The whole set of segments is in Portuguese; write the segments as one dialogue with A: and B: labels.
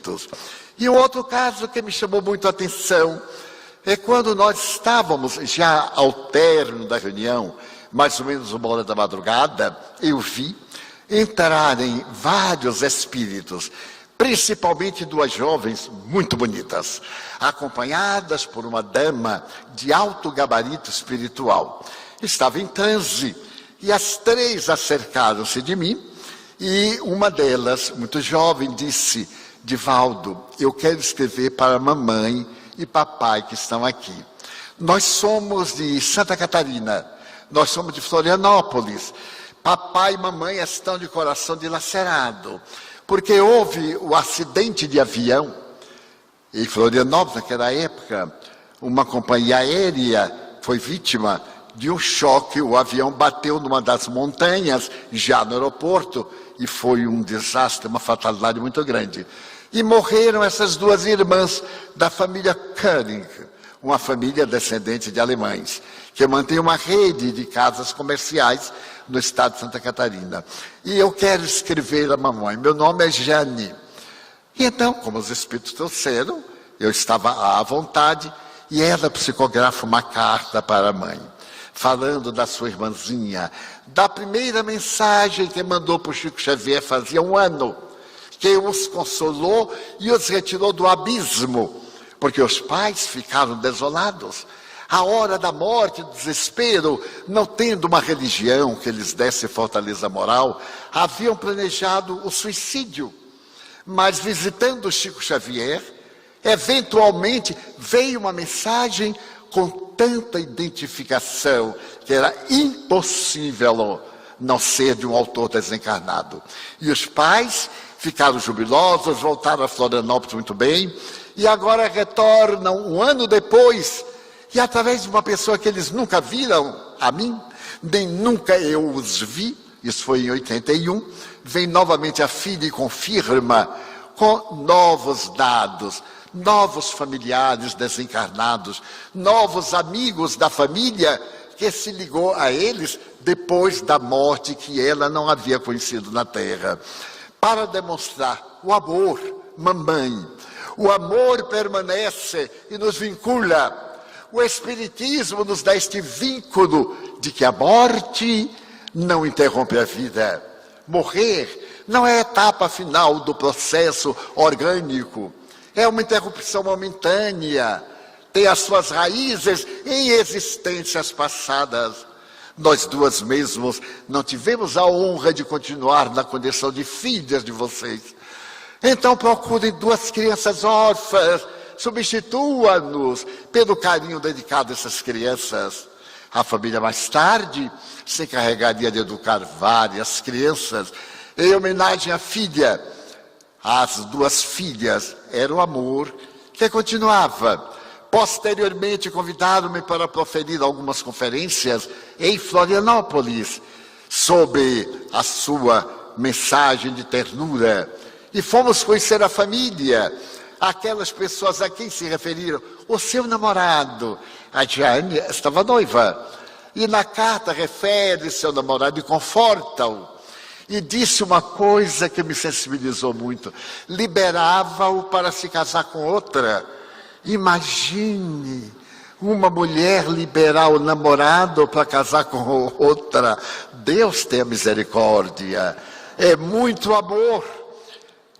A: espíritos. E um outro caso que me chamou muito a atenção é quando nós estávamos já ao término da reunião, mais ou menos 1 hora da madrugada, eu vi entrarem vários espíritos, principalmente 2 jovens muito bonitas, acompanhadas por uma dama de alto gabarito espiritual. Estava em transe e as 3 acercaram-se de mim e uma delas, muito jovem, disse: Divaldo, eu quero escrever para a mamãe e papai que estão aqui. Nós somos de Santa Catarina, nós somos de Florianópolis. Papai e mamãe estão de coração dilacerado, porque houve o acidente de avião em Florianópolis, naquela época. Uma companhia aérea foi vítima de um choque, o avião bateu numa das montanhas, já no aeroporto, e foi um desastre, uma fatalidade muito grande. E morreram essas 2 irmãs da família Koenig, uma família descendente de alemães, que mantém uma rede de casas comerciais no estado de Santa Catarina. E eu quero escrever a mamãe, meu nome é Jane. E então, como os espíritos trouxeram, eu estava à vontade, e ela psicografa uma carta para a mãe, falando da sua irmãzinha, da primeira mensagem que mandou para o Chico Xavier fazia 1 ano, que os consolou e os retirou do abismo, porque os pais ficaram desolados. A hora da morte, do desespero, não tendo uma religião que lhes desse fortaleza moral, haviam planejado o suicídio. Mas visitando o Chico Xavier, eventualmente veio uma mensagem com tanta identificação que era impossível não ser de um autor desencarnado. E os pais ficaram jubilosos, voltaram a Florianópolis muito bem, e agora retornam 1 ano depois, e através de uma pessoa que eles nunca viram a mim, nem nunca eu os vi, isso foi em 81, vem novamente a filha e confirma com novos dados, novos familiares desencarnados, novos amigos da família que se ligou a eles depois da morte que ela não havia conhecido na Terra, para demonstrar o amor, mamãe. O amor permanece e nos vincula. O Espiritismo nos dá este vínculo de que a morte não interrompe a vida. Morrer não é a etapa final do processo orgânico. É uma interrupção momentânea. Tem as suas raízes em existências passadas. Nós 2 mesmos não tivemos a honra de continuar na condição de filhas de vocês. Então procurem 2 crianças órfãs, substitua-nos pelo carinho dedicado a essas crianças. A família mais tarde se encarregaria de educar várias crianças em homenagem à filha. As 2 filhas era o amor que continuava. Posteriormente convidaram-me para proferir algumas conferências em Florianópolis sobre a sua mensagem de ternura. E fomos conhecer a família, aquelas pessoas a quem se referiram, o seu namorado. A Jane estava noiva. E na carta refere seu namorado e conforta-o. E disse uma coisa que me sensibilizou muito. Liberava-o para se casar com outra. Imagine uma mulher liberar o namorado para casar com outra. Deus tenha misericórdia. É muito amor.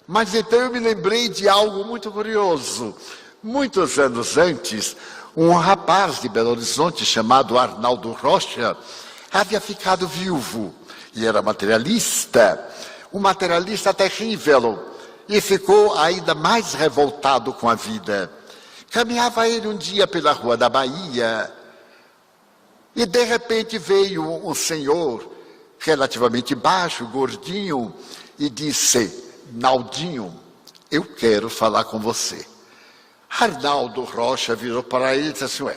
A: Mas então eu me lembrei de algo muito curioso. Muitos anos antes, um rapaz de Belo Horizonte chamado Arnaldo Rocha havia ficado viúvo e era materialista, um materialista terrível, e ficou ainda mais revoltado com a vida. Caminhava ele um dia pela rua da Bahia e de repente veio um senhor relativamente baixo, gordinho, e disse: Naldinho, eu quero falar com você. Arnaldo Rocha virou para ele e disse assim: ué,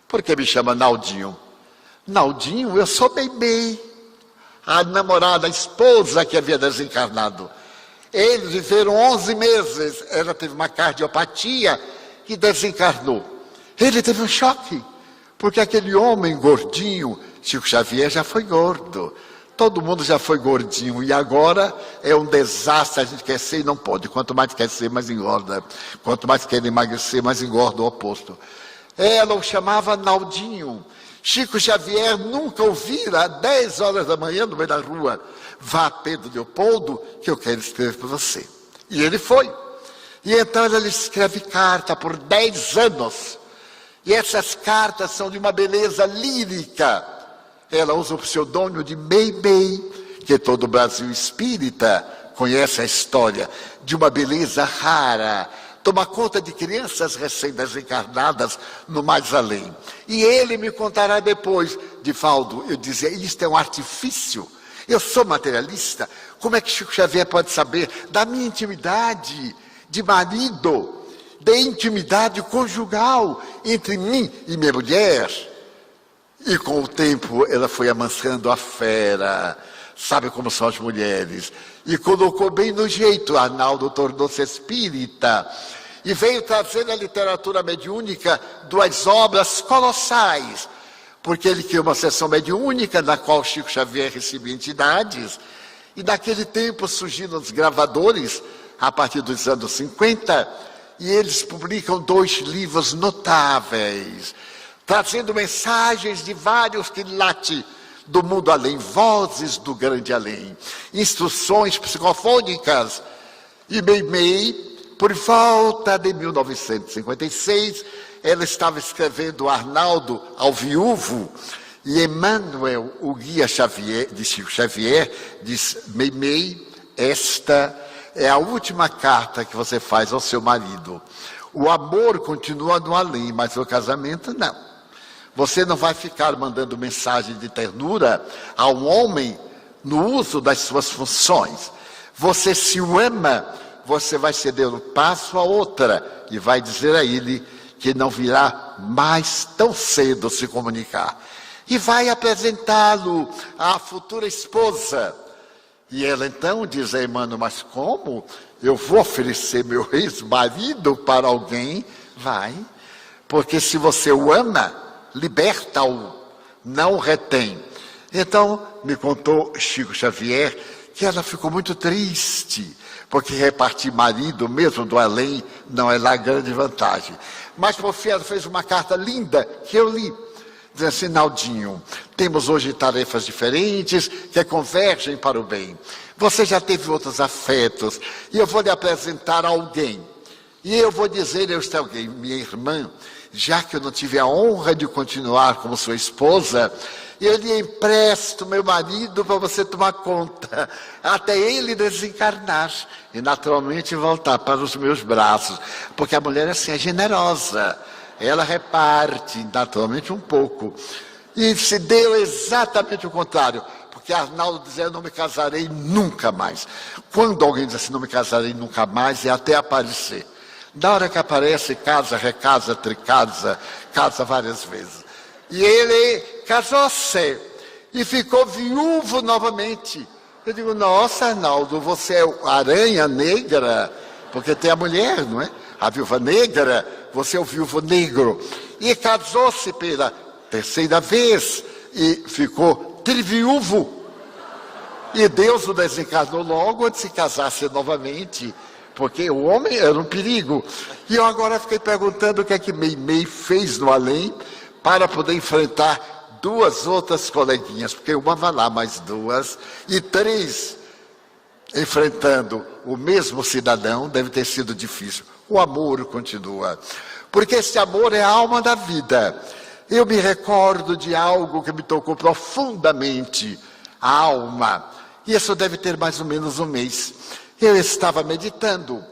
A: por que me chama Naldinho? Naldinho, eu sou Bebê, a namorada, a esposa que havia desencarnado. Eles viveram 11 meses, ela teve uma cardiopatia e desencarnou. Ele teve um choque, porque aquele homem gordinho, Chico Xavier já foi gordo, Todo mundo já foi gordinho e agora é um desastre. A gente quer ser e não pode. Quanto mais quer ser, mais engorda. Quanto mais quer emagrecer, mais engorda o oposto. Ela o chamava Naldinho. Chico Xavier nunca ouvira 10 horas da manhã no meio da rua. Vá, Pedro Leopoldo, que eu quero escrever para você. E ele foi. E então ele escreve carta por 10 anos. E essas cartas são de uma beleza lírica. Ela usa o pseudônimo de Meimei, que todo o Brasil espírita conhece a história, de uma beleza rara. Toma conta de crianças recém-desencarnadas no mais além. E ele me contará depois, Divaldo, eu dizia, isto é um artifício. Eu sou materialista. Como é que Chico Xavier pode saber da minha intimidade de marido, da intimidade conjugal entre mim e minha mulher? E com o tempo ela foi amansando a fera, sabe como são as mulheres, e colocou bem no jeito. Arnaldo tornou-se espírita e veio trazer na literatura mediúnica 2 obras colossais, porque ele criou uma sessão mediúnica na qual Chico Xavier recebia entidades, e naquele tempo surgiram os gravadores, a partir dos anos 50, e eles publicam 2 livros notáveis, trazendo mensagens de vários quilates do mundo além, vozes do grande além, instruções psicofônicas. E Meimei, por volta de 1956, ela estava escrevendo Arnaldo ao viúvo, e Emmanuel, o guia Xavier, de Chico Xavier, diz: Meimei, esta é a última carta que você faz ao seu marido. O amor continua no além, mas o casamento não. Você não vai ficar mandando mensagem de ternura a um homem no uso das suas funções. Você se o ama, você vai ceder o passo a outra e vai dizer a ele que não virá mais tão cedo se comunicar. E vai apresentá-lo à futura esposa. E ela então diz a Emmanuel: mas como? Eu vou oferecer meu ex-marido para alguém? Vai, porque se você o ama, liberta-o, não o retém. Então, me contou Chico Xavier que ela ficou muito triste, porque repartir marido, mesmo do além, não é lá grande vantagem. Mas, por fim, ela fez uma carta linda que eu li. Diz assim: Naldinho, temos hoje tarefas diferentes que convergem para o bem. Você já teve outros afetos e eu vou lhe apresentar alguém. E eu vou dizer a este alguém: minha irmã, já que eu não tive a honra de continuar como sua esposa, eu lhe empresto meu marido para você tomar conta, até ele desencarnar e naturalmente voltar para os meus braços. Porque a mulher assim é generosa, ela reparte naturalmente um pouco. E se deu exatamente o contrário, porque Arnaldo dizia: eu não me casarei nunca mais. Quando alguém diz assim, não me casarei nunca mais, é até aparecer. Na hora que aparece, casa, recasa, tricasa, casa várias vezes. E ele casou-se e ficou viúvo novamente. Eu digo: nossa, Arnaldo, você é o aranha negra, porque tem a mulher, não é? A viúva negra, você é o viúvo negro. E casou-se pela 3ª vez e ficou triviúvo. E Deus o desencarnou logo antes de se casasse novamente, porque o homem era um perigo. E eu agora fiquei perguntando o que é que Meimei fez no além para poder enfrentar 2 outras coleguinhas, porque uma vai lá, mais 2, e 3 enfrentando o mesmo cidadão. Deve ter sido difícil. O amor continua, porque esse amor é a alma da vida. Eu me recordo de algo que me tocou profundamente a alma, e isso deve ter mais ou menos um mês. Eu estava meditando,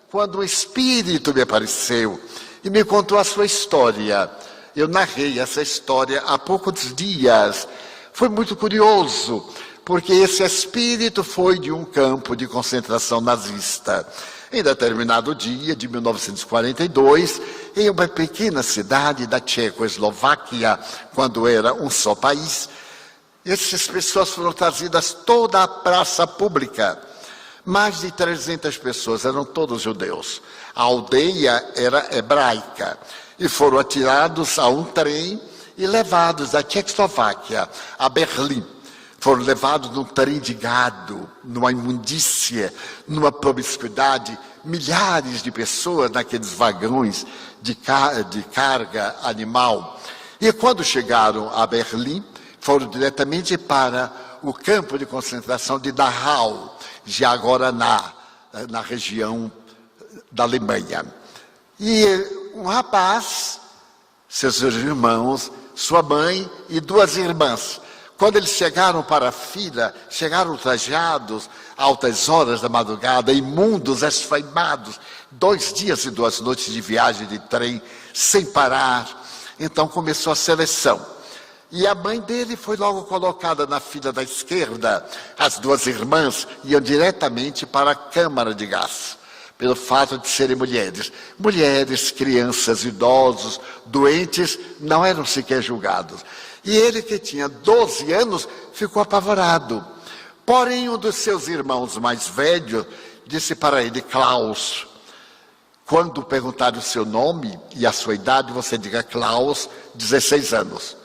A: quando um espírito me apareceu e me contou a sua história. Eu narrei essa história há poucos dias. Foi muito curioso, porque esse espírito foi de um campo de concentração nazista. Em determinado dia de 1942, em uma pequena cidade da Tchecoslováquia, quando era um só país, essas pessoas foram trazidas toda a praça pública. Mais de 300 pessoas, eram todos judeus. A aldeia era hebraica. E foram atirados a um trem e levados da Tchecoslováquia a Berlim. Foram levados num trem de gado, numa imundícia, numa promiscuidade, milhares de pessoas naqueles vagões de carga animal. E quando chegaram a Berlim, foram diretamente para o campo de concentração de Dachau, já agora na região da Alemanha. E um rapaz, seus irmãos, sua mãe e duas irmãs, quando eles chegaram para a fila, chegaram trajados, altas horas da madrugada, imundos, esfaimados, 2 dias e 2 noites de viagem de trem, sem parar. Então começou a seleção. E a mãe dele foi logo colocada na fila da esquerda. As duas irmãs iam diretamente para a câmara de gás, pelo fato de serem mulheres. Mulheres, crianças, idosos, doentes, não eram sequer julgados. E ele, que tinha 12 anos, ficou apavorado. Porém, um dos seus irmãos mais velhos disse para ele: Klaus, quando perguntar o seu nome e a sua idade, você diga Klaus, 16 anos.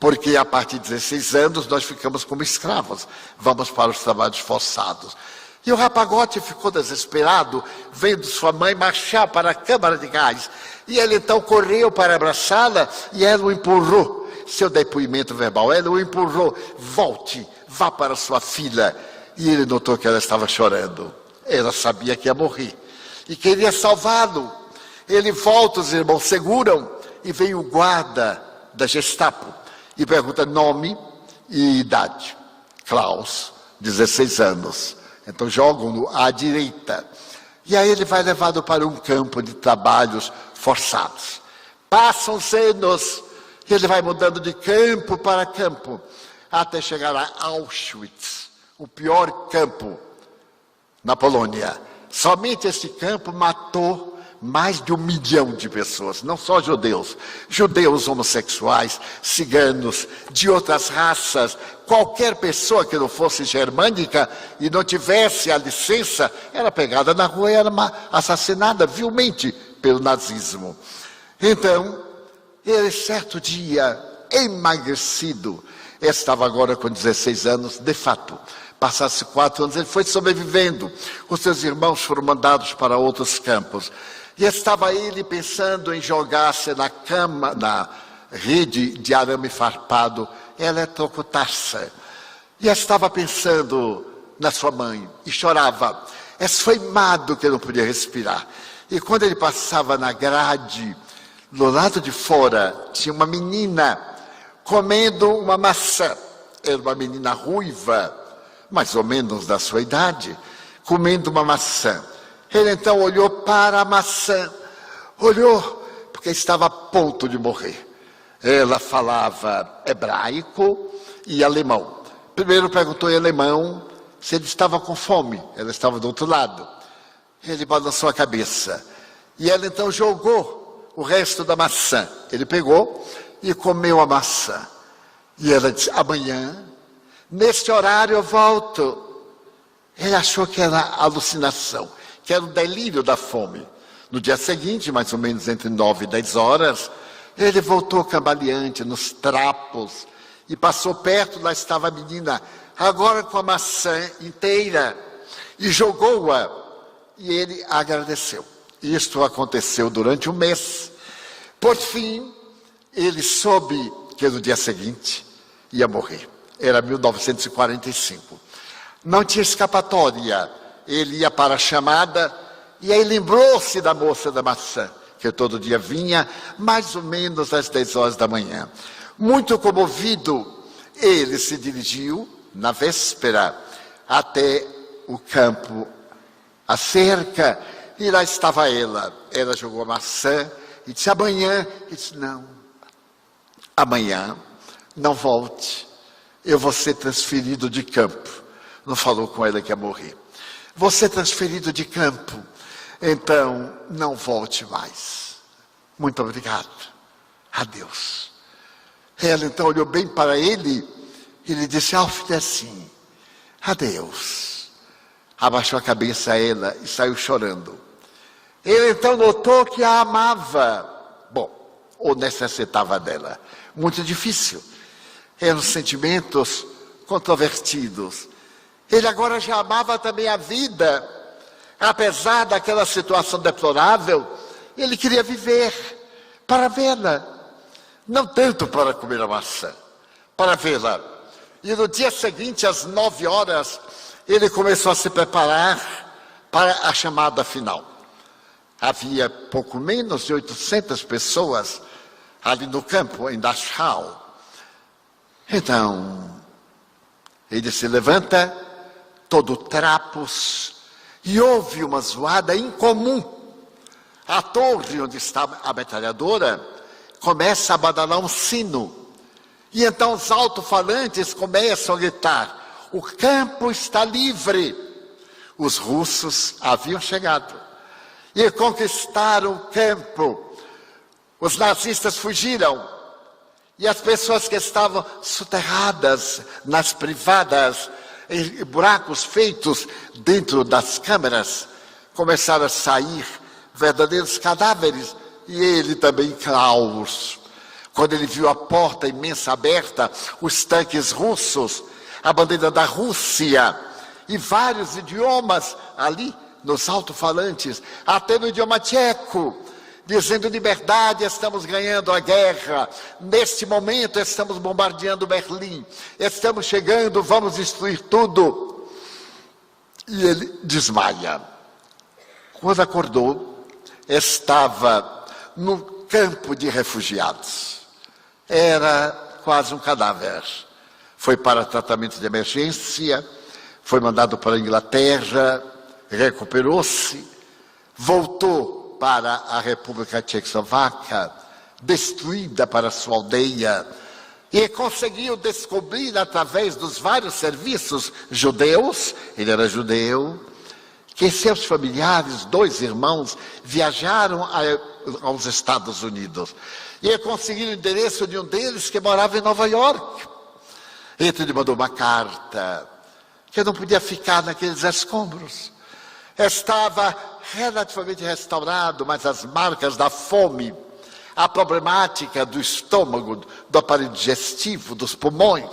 A: Porque a partir de 16 anos nós ficamos como escravos, vamos para os trabalhos forçados. E o rapagote ficou desesperado, vendo sua mãe marchar para a câmara de gás. E ele então correu para abraçá-la e ela o empurrou. Seu depoimento verbal, ela o empurrou: volte, vá para sua filha. E ele notou que ela estava chorando. Ela sabia que ia morrer e queria salvá-lo. Ele volta, os irmãos seguram e vem o guarda da Gestapo e pergunta nome e idade. Klaus, 16 anos. Então jogam-no à direita. E aí ele vai levado para um campo de trabalhos forçados. Passam os anos. E ele vai mudando de campo para campo, até chegar a Auschwitz, o pior campo na Polônia. Somente esse campo matou mais de 1 milhão de pessoas, não só judeus, judeus homossexuais, ciganos, de outras raças. Qualquer pessoa que não fosse germânica e não tivesse a licença, era pegada na rua e era assassinada vilmente pelo nazismo. Então, ele, certo dia, emagrecido, estava agora com 16 anos, de fato. Passasse 4 anos, ele foi sobrevivendo. Os seus irmãos foram mandados para outros campos. E estava ele pensando em jogar-se na rede de arame farpado, eletrocutar-se. E estava pensando na sua mãe, e chorava, esfaimado que não podia respirar. E quando ele passava na grade, do lado de fora, tinha uma menina comendo uma maçã. Era uma menina ruiva, mais ou menos da sua idade, comendo uma maçã. Ele então olhou para a maçã, olhou, porque estava a ponto de morrer. Ela falava hebraico e alemão. Primeiro perguntou em alemão se ele estava com fome. Ela estava do outro lado. Ele balançou a cabeça. E ela então jogou o resto da maçã. Ele pegou e comeu a maçã. E ela disse: amanhã, neste horário eu volto. Ele achou que era alucinação, que era o delírio da fome. No dia seguinte, mais ou menos entre 9 e 10 horas, ele voltou cambaleante, nos trapos, e passou perto, lá estava a menina, agora com a maçã inteira, e jogou-a, e ele agradeceu. Isto aconteceu durante 1 mês. Por fim, ele soube que no dia seguinte ia morrer. Era 1945. Não tinha escapatória. Ele ia para a chamada e aí lembrou-se da moça da maçã, que todo dia vinha, mais ou menos às 10 horas da manhã. Muito comovido, ele se dirigiu, na véspera, até o campo, a cerca, e lá estava ela. Ela jogou a maçã e disse: amanhã. Ele disse: não, amanhã não volte, eu vou ser transferido de campo. Não falou com ela que ia morrer. Vou ser transferido de campo, então não volte mais. Muito obrigado, adeus. Ela então olhou bem para ele e lhe disse: Alfred, assim, adeus. Abaixou a cabeça a ela e saiu chorando. Ele então notou que a amava, bom, ou necessitava dela. Muito difícil. Eram sentimentos controvertidos. Ele agora já amava também a vida, apesar daquela situação deplorável, ele queria viver para vê-la, não tanto para comer a maçã, para vê-la. E no dia seguinte, às 9 horas, ele começou a se preparar para a chamada final. Havia pouco menos de 800 pessoas ali no campo, em Dachau. Então, ele se levanta, todo trapos, e houve uma zoada incomum. A torre onde estava a metralhadora começa a badalar um sino. E então os alto-falantes começam a gritar: o campo está livre. Os russos haviam chegado e conquistaram o campo. Os nazistas fugiram. E as pessoas que estavam soterradas nas privadas, em buracos feitos dentro das câmeras, começaram a sair verdadeiros cadáveres. E ele também, caos. Quando ele viu a porta imensa aberta, os tanques russos, a bandeira da Rússia e vários idiomas ali nos alto-falantes, até no idioma tcheco, dizendo: liberdade, estamos ganhando a guerra, neste momento estamos bombardeando Berlim, estamos chegando, vamos destruir tudo. E ele desmaia. Quando acordou, estava no campo de refugiados. Era quase um cadáver. Foi para tratamento de emergência, foi mandado para a Inglaterra, recuperou-se, voltou para a República Tchecoslovaca, destruída para sua aldeia, e conseguiu descobrir, através dos vários serviços judeus, ele era judeu, que seus familiares, 2 irmãos, viajaram aos Estados Unidos. E conseguiram o endereço de um deles que morava em Nova York. Então ele mandou uma carta, que não podia ficar naqueles escombros. Estava relativamente restaurado, mas as marcas da fome, a problemática do estômago, do aparelho digestivo, dos pulmões.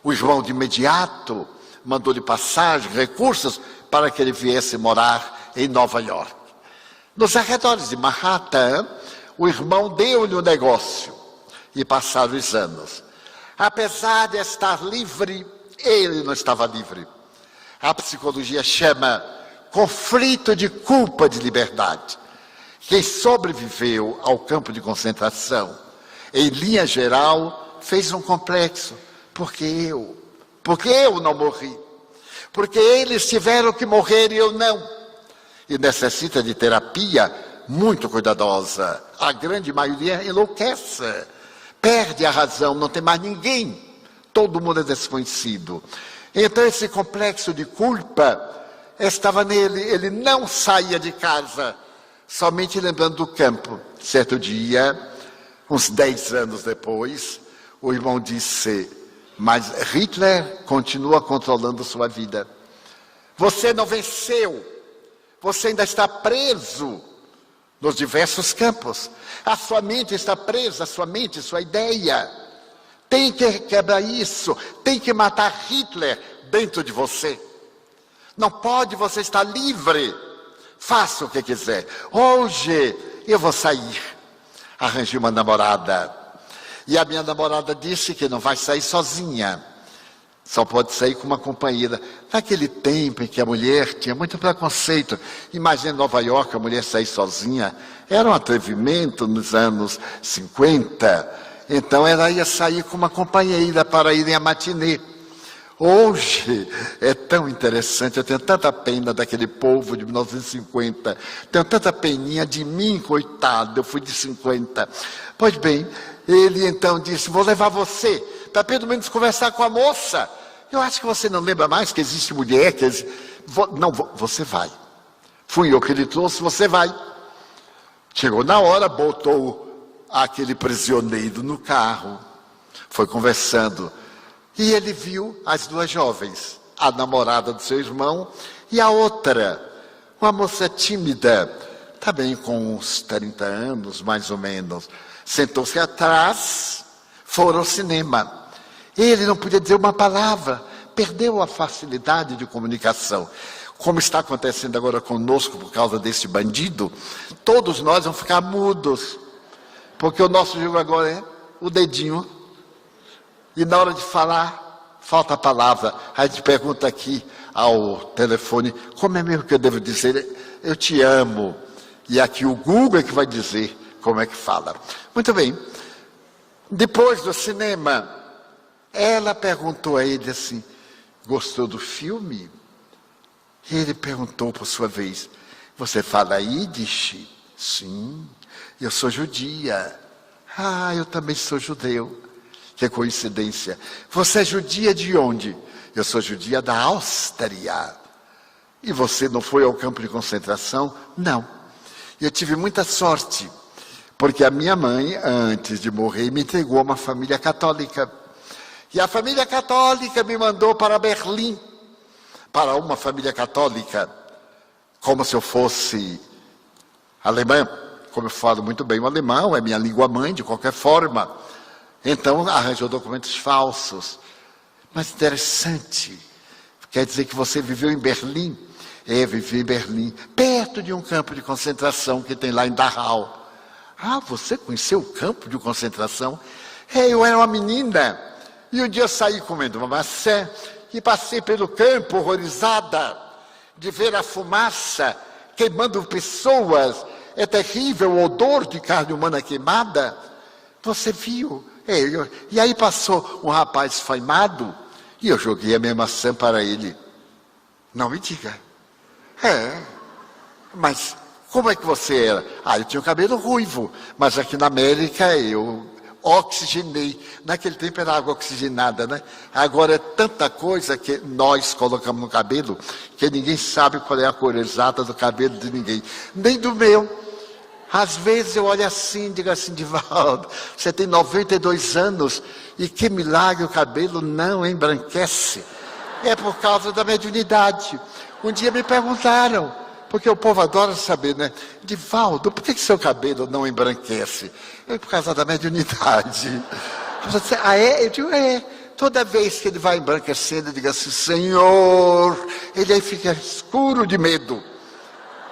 A: O irmão de imediato mandou-lhe passagem, recursos, para que ele viesse morar em Nova York. Nos arredores de Manhattan, o irmão deu-lhe o negócio e passaram os anos. Apesar de estar livre, ele não estava livre. A psicologia chama conflito de culpa de liberdade. Quem sobreviveu ao campo de concentração, em linha geral, fez um complexo. Porque eu não morri. Porque eles tiveram que morrer e eu não. E necessita de terapia muito cuidadosa. A grande maioria enlouquece, perde a razão, não tem mais ninguém. Todo mundo é desconhecido. Então esse complexo de culpa estava nele. Ele não saía de casa, somente lembrando do campo. Certo dia, uns 10 anos depois, o irmão disse: mas Hitler continua controlando sua vida. Você não venceu. Você ainda está preso nos diversos campos. A sua mente está presa, a sua mente, sua ideia. Tem que quebrar isso. Tem que matar Hitler dentro de você. Não pode você estar livre. Faça o que quiser. Hoje eu vou sair. Arranjei uma namorada. E a minha namorada disse que não vai sair sozinha. Só pode sair com uma companheira. Naquele tempo em que a mulher tinha muito preconceito. Imagina em Nova York a mulher sair sozinha. Era um atrevimento nos anos 50. Então ela ia sair com uma companheira para irem à matinê. Hoje é tão interessante, eu tenho tanta pena daquele povo de 1950, tenho tanta peninha de mim, coitado, eu fui de 50. Pois bem, ele então disse: vou levar você, para pelo menos conversar com a moça. Eu acho que você não lembra mais que existe mulher, Não, você vai. Fui eu que ele trouxe, você vai. Chegou na hora, botou aquele prisioneiro no carro, foi conversando. E ele viu as 2 jovens, a namorada do seu irmão e a outra, uma moça tímida, também com uns 30 anos, mais ou menos. Sentou-se atrás, foram ao cinema. Ele não podia dizer uma palavra, perdeu a facilidade de comunicação. Como está acontecendo agora conosco por causa desse bandido, todos nós vamos ficar mudos, porque o nosso jogo agora é o dedinho, e na hora de falar, falta a palavra. Aí a gente pergunta aqui ao telefone, como é mesmo que eu devo dizer? Eu te amo. E aqui o Google é que vai dizer como é que fala. Muito bem. Depois do cinema, ela perguntou a ele assim, gostou do filme? E ele perguntou por sua vez, você fala Yiddish? Sim, eu sou judia. Ah, eu também sou judeu. Que coincidência. Você é judia de onde? Eu sou judia da Áustria. E você não foi ao campo de concentração? Não. Eu tive muita sorte, porque a minha mãe, antes de morrer, me entregou a uma família católica. E a família católica me mandou para Berlim, para uma família católica, como se eu fosse alemã, como eu falo muito bem o alemão, é minha língua mãe, de qualquer forma. Então, arranjou documentos falsos. Mas interessante, quer dizer que você viveu em Berlim? É, vivi em Berlim, perto de um campo de concentração que tem lá em Dachau. Ah, você conheceu o campo de concentração? É, eu era uma menina, e um dia eu saí comendo uma maçã, e passei pelo campo horrorizada de ver a fumaça queimando pessoas. É terrível o odor de carne humana queimada. Você viu? E aí passou um rapaz esfaimado e eu joguei a minha maçã para ele. Não me diga. Mas como é que você era? Ah, eu tinha o cabelo ruivo, mas aqui na América eu oxigenei. Naquele tempo era água oxigenada, né? Agora é tanta coisa que nós colocamos no cabelo que ninguém sabe qual é a cor exata do cabelo de ninguém, nem do meu. Às vezes eu olho assim, digo assim, Divaldo, você tem 92 anos e que milagre o cabelo não embranquece. É por causa da mediunidade. Um dia me perguntaram, porque o povo adora saber, né? Divaldo, por que seu cabelo não embranquece? É por causa da mediunidade. Você, Eu digo, Toda vez que ele vai embranquecendo, eu digo assim, Senhor, ele aí fica escuro de medo.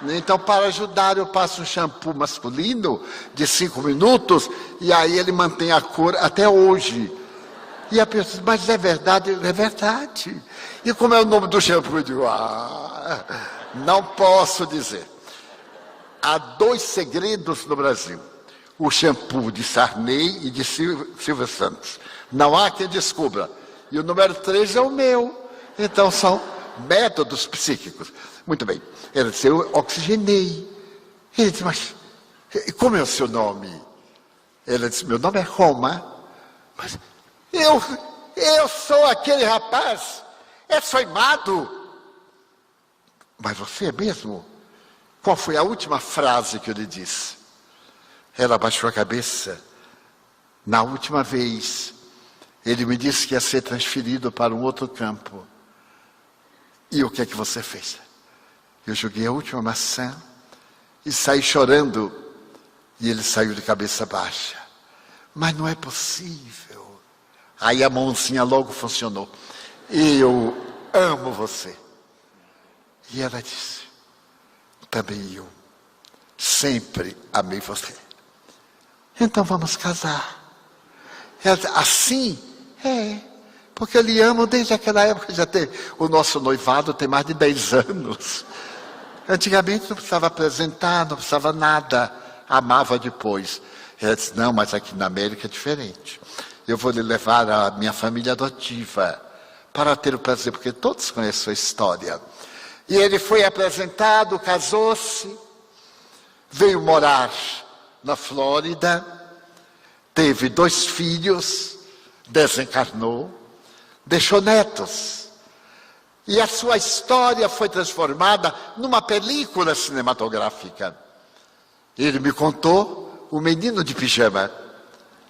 A: Então, para ajudar, eu passo um shampoo masculino de 5 minutos e aí ele mantém a cor até hoje. E a pessoa diz, mas é verdade? É verdade. E como é o nome do shampoo? Eu digo, não posso dizer. Há 2 segredos no Brasil. O shampoo de Sarney e de Silvio Santos. Não há quem descubra. E o número 3 é o meu. Então, são métodos psíquicos. Muito bem. Ele disse, eu oxigenei. Ele disse, mas como é o seu nome? Ele disse, meu nome é Roma. Mas eu sou aquele rapaz, é soimado. Mas você é mesmo? Qual foi a última frase que eu lhe disse? Ela abaixou a cabeça. Na última vez, ele me disse que ia ser transferido para um outro campo. E o que é que você fez? Eu joguei a última maçã e saí chorando. E ele saiu de cabeça baixa. Mas não é possível. Aí a mãozinha logo funcionou. Eu amo você. E ela disse, também eu sempre amei você. Então vamos casar. Ela disse, assim? Porque eu lhe amo desde aquela época. Já tem, o nosso noivado tem mais de 10 anos. Antigamente não precisava apresentar, não precisava nada. Amava depois. Ela disse, não, mas aqui na América é diferente. Eu vou lhe levar a minha família adotiva para ter o prazer, porque todos conhecem a história. E ele foi apresentado, casou-se, veio morar na Flórida, teve 2 filhos, desencarnou, deixou netos. E a sua história foi transformada numa película cinematográfica. Ele me contou, O Menino de Pijama,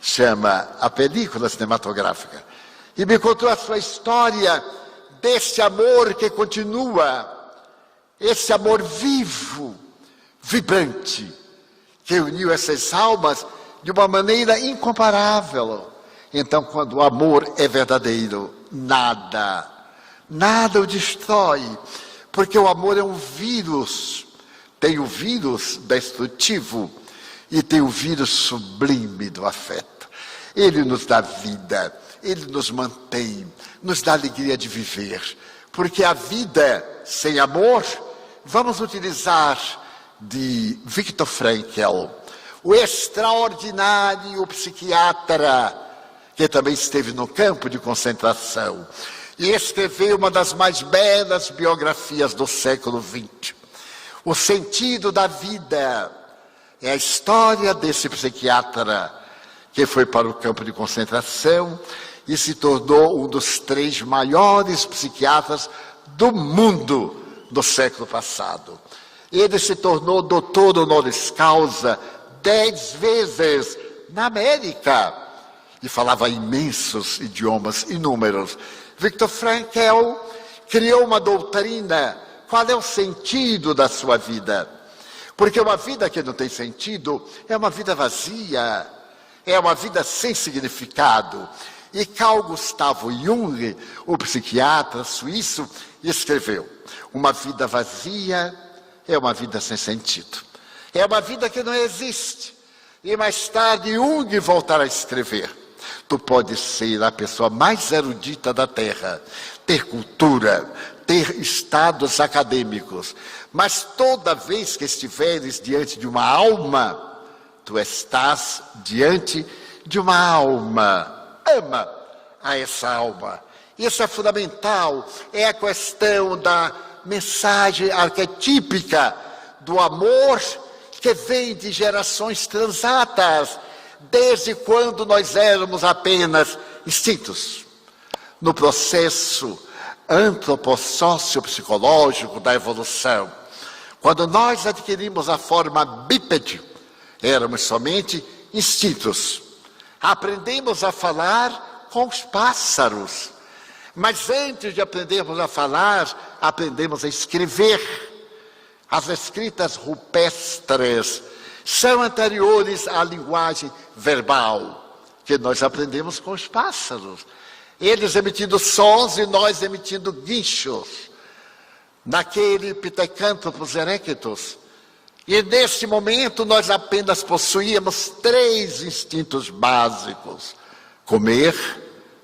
A: chama a película cinematográfica. E me contou a sua história desse amor que continua, esse amor vivo, vibrante, que uniu essas almas de uma maneira incomparável. Então, quando o amor é verdadeiro, nada o destrói, porque o amor é um vírus. Tem o vírus destrutivo e tem o vírus sublime do afeto. Ele nos dá vida, ele nos mantém, nos dá alegria de viver. Porque a vida sem amor, vamos utilizar de Viktor Frankl, o extraordinário psiquiatra, que também esteve no campo de concentração, e escreveu uma das mais belas biografias do século XX. O sentido da vida é a história desse psiquiatra que foi para o campo de concentração e se tornou um dos 3 maiores psiquiatras do mundo do século passado. Ele se tornou doutor honoris causa 10 vezes na América e falava imensos idiomas, inúmeros. Viktor Frankl criou uma doutrina. Qual é o sentido da sua vida? Porque uma vida que não tem sentido é uma vida vazia, é uma vida sem significado. E Carl Gustav Jung, o psiquiatra suíço, escreveu: uma vida vazia é uma vida sem sentido. É uma vida que não existe. E mais tarde Jung voltará a escrever: tu podes ser a pessoa mais erudita da Terra, ter cultura, ter estados acadêmicos, mas toda vez que estiveres diante de uma alma, tu estás diante de uma alma. Ama a essa alma. Isso é fundamental, é a questão da mensagem arquetípica do amor que vem de gerações transatas, desde quando nós éramos apenas instintos. No processo antropossócio-psicológico da evolução, quando nós adquirimos a forma bípede, éramos somente instintos. Aprendemos a falar com os pássaros, mas antes de aprendermos a falar, aprendemos a escrever. As escritas rupestres são anteriores à linguagem verbal, que nós aprendemos com os pássaros. Eles emitindo sons e nós emitindo guinchos, naquele Pithecanthropus erectus. E nesse momento nós apenas possuíamos 3 instintos básicos: comer,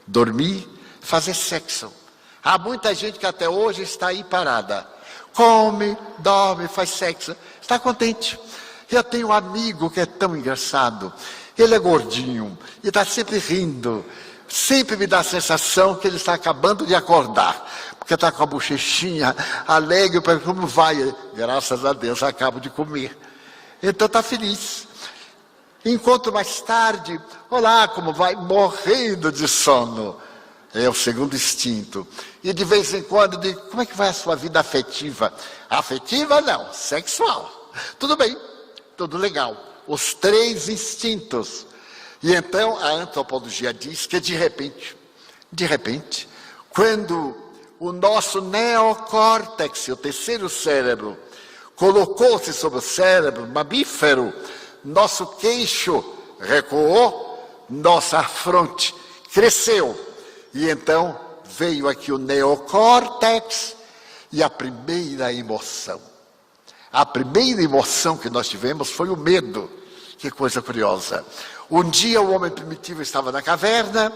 A: dormir, fazer sexo. Há muita gente que até hoje está aí parada. Come, dorme, faz sexo, está contente. Eu tenho um amigo que é tão engraçado. Ele é gordinho e está sempre rindo. Sempre me dá a sensação que ele está acabando de acordar, porque está com a bochechinha alegre. Eu pergunto: como vai? Graças a Deus, acabo de comer. Então está feliz. Encontro mais tarde: olá, como vai? Morrendo de sono. É o segundo instinto. E de vez em quando digo: como é que vai a sua vida afetiva? Afetiva não, sexual. Tudo bem, tudo legal. Os 3 instintos. E então a antropologia diz que de repente, quando o nosso neocórtex, o terceiro cérebro, colocou-se sobre o cérebro mamífero, nosso queixo recuou, nossa fronte cresceu. E então veio aqui o neocórtex e a primeira emoção. A primeira emoção que nós tivemos foi o medo. Que coisa curiosa. Um dia o homem primitivo estava na caverna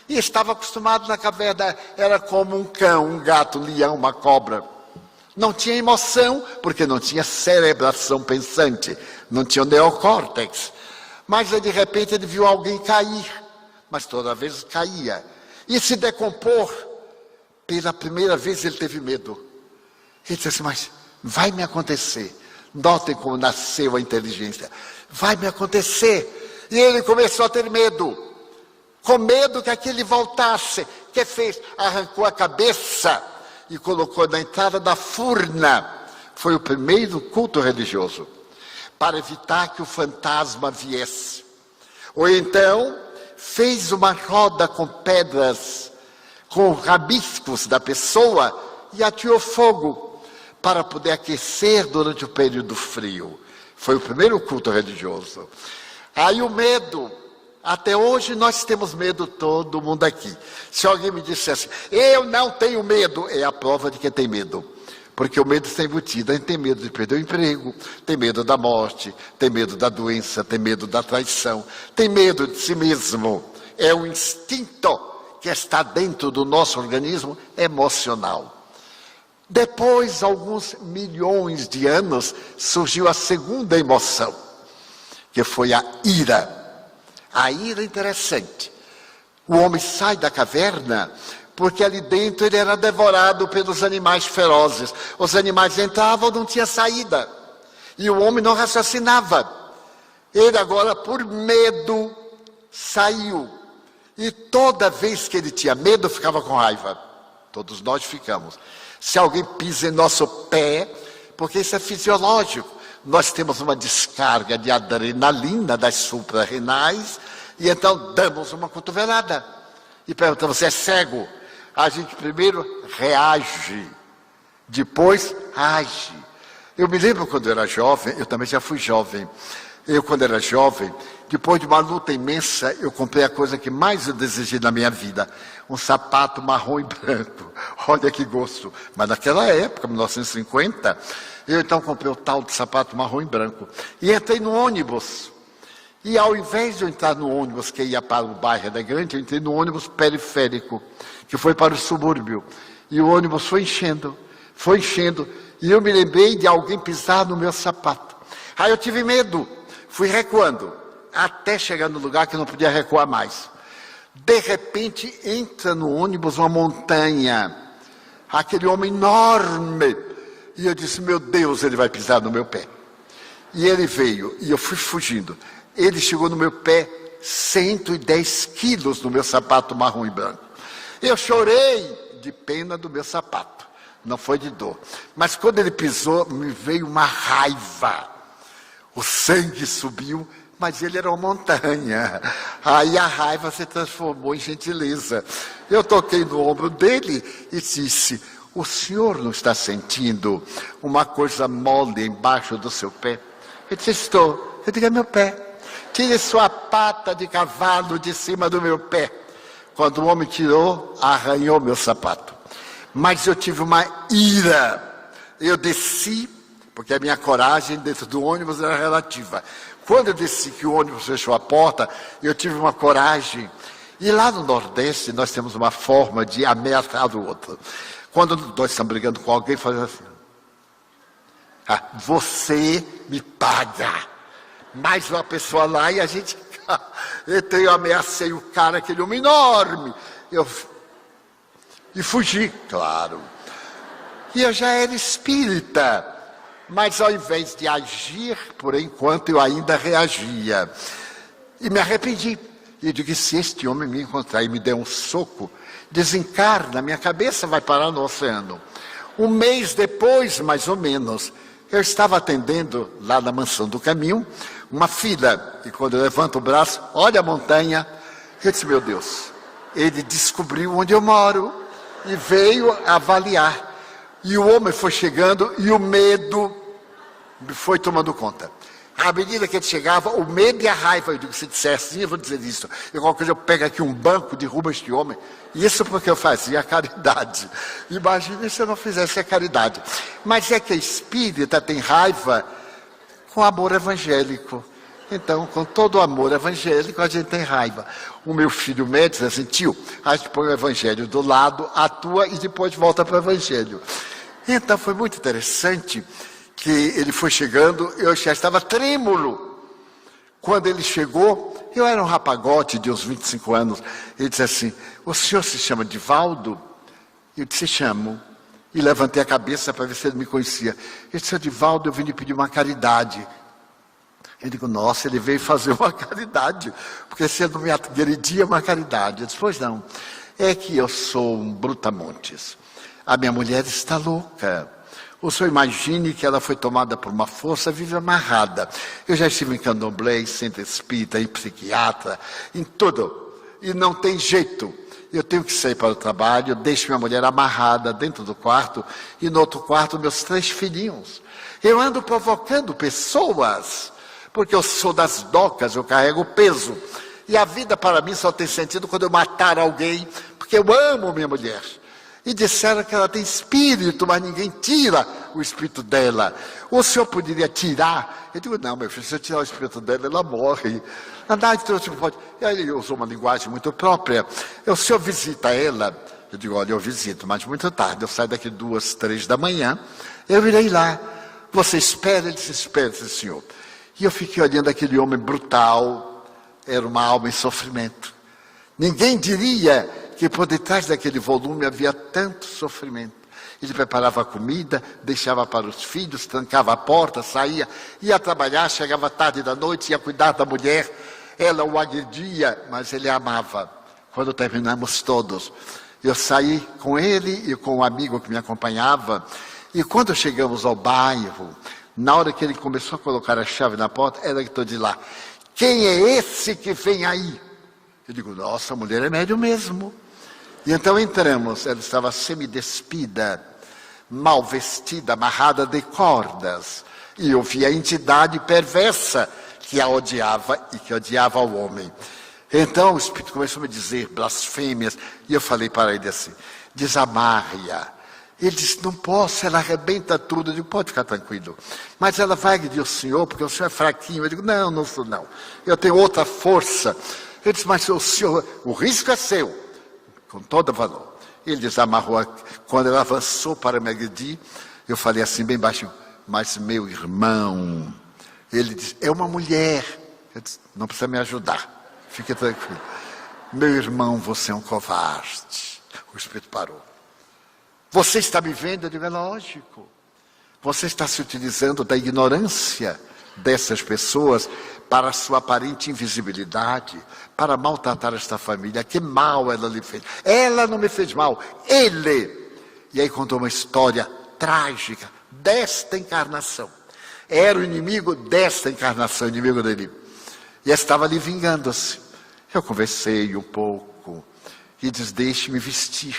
A: e estava acostumado na caverna. Era como um cão, um gato, um leão, uma cobra. Não tinha emoção porque não tinha cerebração pensante. Não tinha o neocórtex. Mas de repente ele viu alguém cair. Mas toda vez caía. E se decompor. Pela primeira vez ele teve medo. Ele disse assim: mas vai me acontecer. Notem como nasceu a inteligência. Vai me acontecer. E ele começou a ter medo. Com medo que aquele voltasse. O que fez? Arrancou a cabeça e colocou na entrada da furna. Foi o primeiro culto religioso. Para evitar que o fantasma viesse. Ou então fez uma roda com pedras, com rabiscos da pessoa e ateou fogo para poder aquecer durante o período frio. Foi o primeiro culto religioso. Aí o medo Até hoje nós temos medo, todo mundo aqui. Se alguém me dissesse, eu não tenho medo, é a prova de que tem medo. Porque o medo está embutido. A gente tem medo de perder o emprego, tem medo da morte, tem medo da doença, tem medo da traição, tem medo de si mesmo. É um instinto que está dentro do nosso organismo emocional. Depois, alguns milhões de anos, surgiu a segunda emoção, que foi a ira. A ira é interessante. O homem sai da caverna porque ali dentro ele era devorado pelos animais ferozes. Os animais entravam, não tinha saída. E o homem não raciocinava. Ele agora, por medo, saiu. E toda vez que ele tinha medo, ficava com raiva. Todos nós ficamos. Se alguém pisa em nosso pé, porque isso é fisiológico, nós temos uma descarga de adrenalina das suprarrenais, e então damos uma cotovelada. E perguntamos, você é cego? A gente primeiro reage, depois age. Eu me lembro quando eu era jovem, eu também já fui jovem. Eu, quando era jovem, depois de uma luta imensa, eu comprei a coisa que mais eu desejei na minha vida. Um sapato marrom e branco. Olha que gosto. Mas naquela época, 1950, eu então comprei o tal de sapato marrom e branco. E entrei no ônibus. E ao invés de eu entrar no ônibus que ia para o bairro elegante, eu entrei no ônibus periférico, que foi para o subúrbio. E o ônibus foi enchendo. E eu me lembrei de alguém pisar no meu sapato. Aí eu tive medo. Fui recuando, até chegar no lugar que eu não podia recuar mais. De repente, entra no ônibus uma montanha. Aquele homem enorme. E eu disse, meu Deus, ele vai pisar no meu pé. E ele veio, e eu fui fugindo. Ele chegou no meu pé, 110 quilos no meu sapato marrom e branco. Eu chorei de pena do meu sapato. Não foi de dor. Mas quando ele pisou, me veio uma raiva. O sangue subiu, mas ele era uma montanha. Aí a raiva se transformou em gentileza. Eu toquei no ombro dele e disse, o senhor não está sentindo uma coisa mole embaixo do seu pé? Ele disse, estou. Eu digo, é meu pé. Tire sua pata de cavalo de cima do meu pé. Quando o homem tirou, arranhou meu sapato. Mas eu tive uma ira. Eu desci, porque a minha coragem dentro do ônibus era relativa. Quando eu desci que o ônibus fechou a porta, eu tive uma coragem. E lá no Nordeste nós temos uma forma de ameaçar o outro. Quando nós estamos brigando com alguém, fazemos assim. Você me paga. Mais uma pessoa lá e a gente... Então eu ameacei o cara, aquele homem enorme. E fugi, claro. E eu já era espírita. Mas ao invés de agir, por enquanto eu ainda reagia. E me arrependi. E digo, se este homem me encontrar e me der um soco, desencarna, minha cabeça vai parar no oceano. Um mês depois, mais ou menos, eu estava atendendo lá na Mansão do Caminho, uma fila. E quando eu levanto o braço, olha a montanha. Eu disse, meu Deus, ele descobriu onde eu moro e veio avaliar. E o homem foi chegando e o medo foi tomando conta. À medida que ele chegava, o medo e a raiva, eu digo, se disser assim, eu vou dizer isso. E qualquer coisa eu pego aqui um banco, derrubo este homem. Isso porque eu fazia a caridade. Imagine se eu não fizesse a caridade. Mas é que a espírita tem raiva com amor evangélico. Então, com todo o amor evangélico, a gente tem raiva. O meu filho médico diz assim, tio, a gente põe o evangelho do lado, atua e depois volta para o evangelho. Então, foi muito interessante que ele foi chegando, eu já estava trêmulo. Quando ele chegou, eu era um rapagote de uns 25 anos. Ele disse assim, o senhor se chama Divaldo? Eu disse, chamo. E levantei a cabeça para ver se ele me conhecia. Ele disse, Divaldo, eu vim lhe pedir uma caridade. Eu digo, nossa, ele veio fazer uma caridade, porque se ele não me agredia, uma caridade. Eu disse, pois não, é que eu sou um brutamontes. A minha mulher está louca. O senhor imagine que ela foi tomada por uma força, vive amarrada. Eu já estive em candomblé, em centro espírita, em psiquiatra, em tudo. E não tem jeito. Eu tenho que sair para o trabalho, eu deixo minha mulher amarrada dentro do quarto, e no outro quarto meus 3 filhinhos. Eu ando provocando pessoas, porque eu sou das docas, eu carrego peso. E a vida para mim só tem sentido quando eu matar alguém, porque eu amo minha mulher. E disseram que ela tem espírito, mas ninguém tira o espírito dela. O senhor poderia tirar? Eu digo, não, meu filho, se eu tirar o espírito dela, ela morre. Andar de trouxe pode. E aí eu uso uma linguagem muito própria. O senhor visita ela? Eu digo, olha, eu visito, mas muito tarde. Eu saio daqui 2, 3 da manhã. Eu irei lá. Você espera? Ele disse, espera, senhor. E eu fiquei olhando aquele homem brutal. Era uma alma em sofrimento. Ninguém diria que por detrás daquele volume havia tanto sofrimento. Ele preparava a comida, deixava para os filhos, trancava a porta, saía, ia trabalhar, chegava tarde da noite, ia cuidar da mulher. Ela o agredia, mas ele a amava. Quando terminamos todos, eu saí com ele e com um amigo que me acompanhava. E quando chegamos ao bairro, na hora que ele começou a colocar a chave na porta, ela gritou de lá, quem é esse que vem aí? Eu digo, nossa, a mulher é médium mesmo. E então entramos, ela estava semidespida, mal vestida, amarrada de cordas. E eu vi a entidade perversa que a odiava e que odiava o homem. Então o Espírito começou a me dizer blasfêmias. E eu falei para ele assim, desamarre-a. Ele disse, não posso, ela arrebenta tudo. Eu digo, pode ficar tranquilo. Mas ela vai agredir o senhor, porque o senhor é fraquinho. Eu digo, não, não sou não. Eu tenho outra força. Ele disse, mas o senhor, o risco é seu. Com todo valor. Ele desamarrou. Quando ela avançou para me agredir, eu falei assim, bem baixinho, mas meu irmão, ele disse, é uma mulher. Eu disse, não precisa me ajudar, fique tranquilo. Meu irmão, você é um covarde. O Espírito parou. Você está me vendo? Eu digo, é lógico. Você está se utilizando da ignorância dessas pessoas para a sua aparente invisibilidade, para maltratar esta família. Que mal ela lhe fez. Ela não me fez mal, ele. E aí contou uma história trágica desta encarnação. Era o inimigo desta encarnação, inimigo dele. E estava ali vingando-se. Eu conversei um pouco e disse, deixe-me vestir.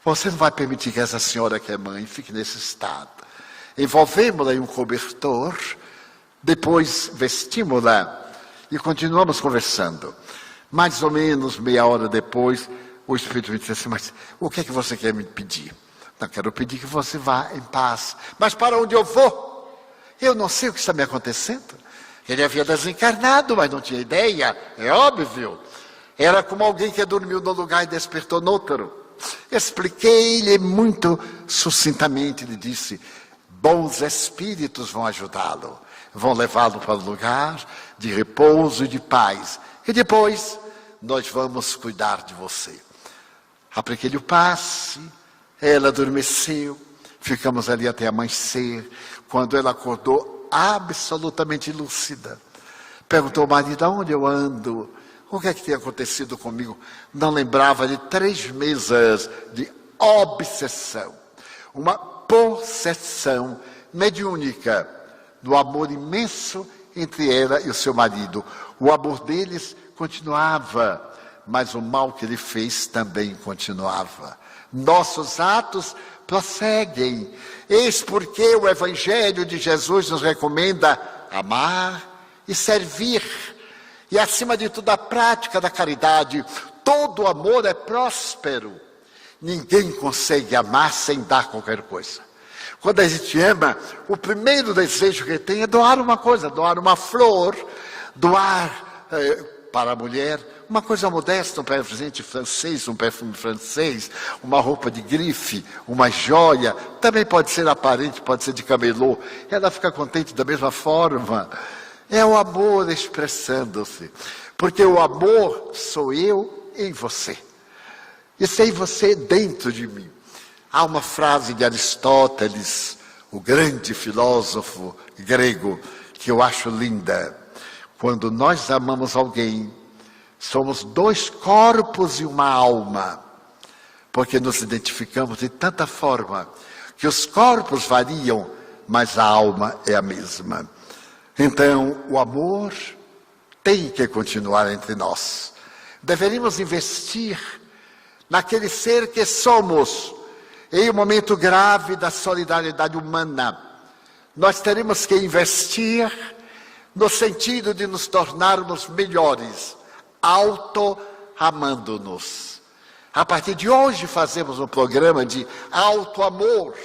A: Você não vai permitir que essa senhora que é mãe fique nesse estado. Envolvemos-la em um cobertor, depois vestimos-la e continuamos conversando. Mais ou menos meia hora depois, o Espírito me disse assim, mas o que é que você quer me pedir? Não, quero pedir que você vá em paz. Mas para onde eu vou? Eu não sei o que está me acontecendo. Ele havia desencarnado, mas não tinha ideia, é óbvio. Era como alguém que dormiu num lugar e despertou no outro. Expliquei-lhe muito sucintamente, ele disse, bons espíritos vão ajudá-lo, vão levá-lo para um lugar de repouso e de paz. E depois, nós vamos cuidar de você. Apliquei-lhe o passe, ela adormeceu, ficamos ali até amanhecer. Quando ela acordou, absolutamente lúcida, perguntou ao marido, aonde eu ando? O que é que tem acontecido comigo? Não lembrava de 3 meses de obsessão, uma possessão mediúnica do amor imenso entre ela e o seu marido. O amor deles continuava, mas o mal que ele fez também continuava. Nossos atos prosseguem. Eis porque o Evangelho de Jesus nos recomenda amar e servir. E acima de tudo a prática da caridade. Todo amor é próspero. Ninguém consegue amar sem dar qualquer coisa. Quando a gente ama, o primeiro desejo que tem é doar uma coisa, doar uma flor, doar para a mulher uma coisa modesta, um presente francês, um perfume francês, uma roupa de grife, uma joia, também pode ser aparente, pode ser de camelô. Ela fica contente da mesma forma. É o amor expressando-se, porque o amor sou eu em você, e sem você dentro de mim. Há uma frase de Aristóteles, o grande filósofo grego, que eu acho linda. Quando nós amamos alguém, somos 2 corpos e uma alma, porque nos identificamos de tanta forma que os corpos variam, mas a alma é a mesma. Então, o amor tem que continuar entre nós. Deveríamos investir naquele ser que somos. Em um momento grave da solidariedade humana, nós teremos que investir no sentido de nos tornarmos melhores, auto-amando-nos. A partir de hoje fazemos um programa de auto-amor.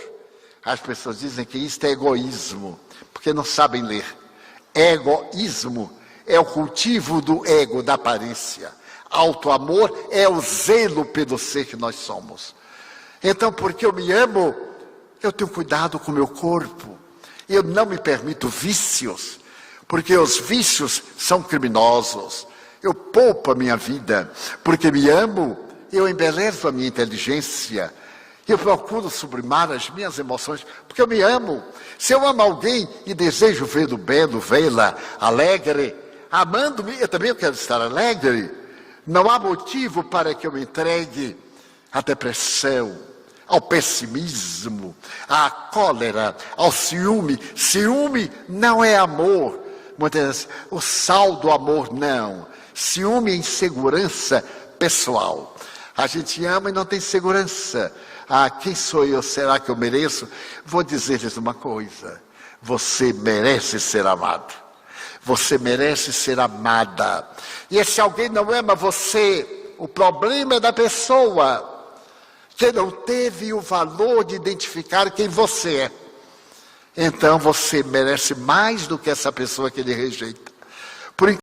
A: As pessoas dizem que isto é egoísmo, porque não sabem ler. Egoísmo é o cultivo do ego, da aparência. Auto-amor é o zelo pelo ser que nós somos. Então, porque eu me amo, eu tenho cuidado com o meu corpo. Eu não me permito vícios, porque os vícios são criminosos. Eu poupo a minha vida, porque me amo, eu embelezo a minha inteligência. Eu procuro sublimar as minhas emoções, porque eu me amo. Se eu amo alguém e desejo vê-lo belo, vê-la alegre, amando-me, eu também quero estar alegre. Não há motivo para que eu me entregue à depressão, ao pessimismo, à cólera, ao ciúme. Ciúme não é amor. Muitas vezes, o sal do amor não. Ciúme é insegurança pessoal. A gente ama e não tem segurança. Ah, quem sou eu? Será que eu mereço? Vou dizer-lhes uma coisa. Você merece ser amado. Você merece ser amada. E se alguém não ama você, o problema é da pessoa que não teve o valor de identificar quem você é. Então você merece mais do que essa pessoa que lhe rejeita. Por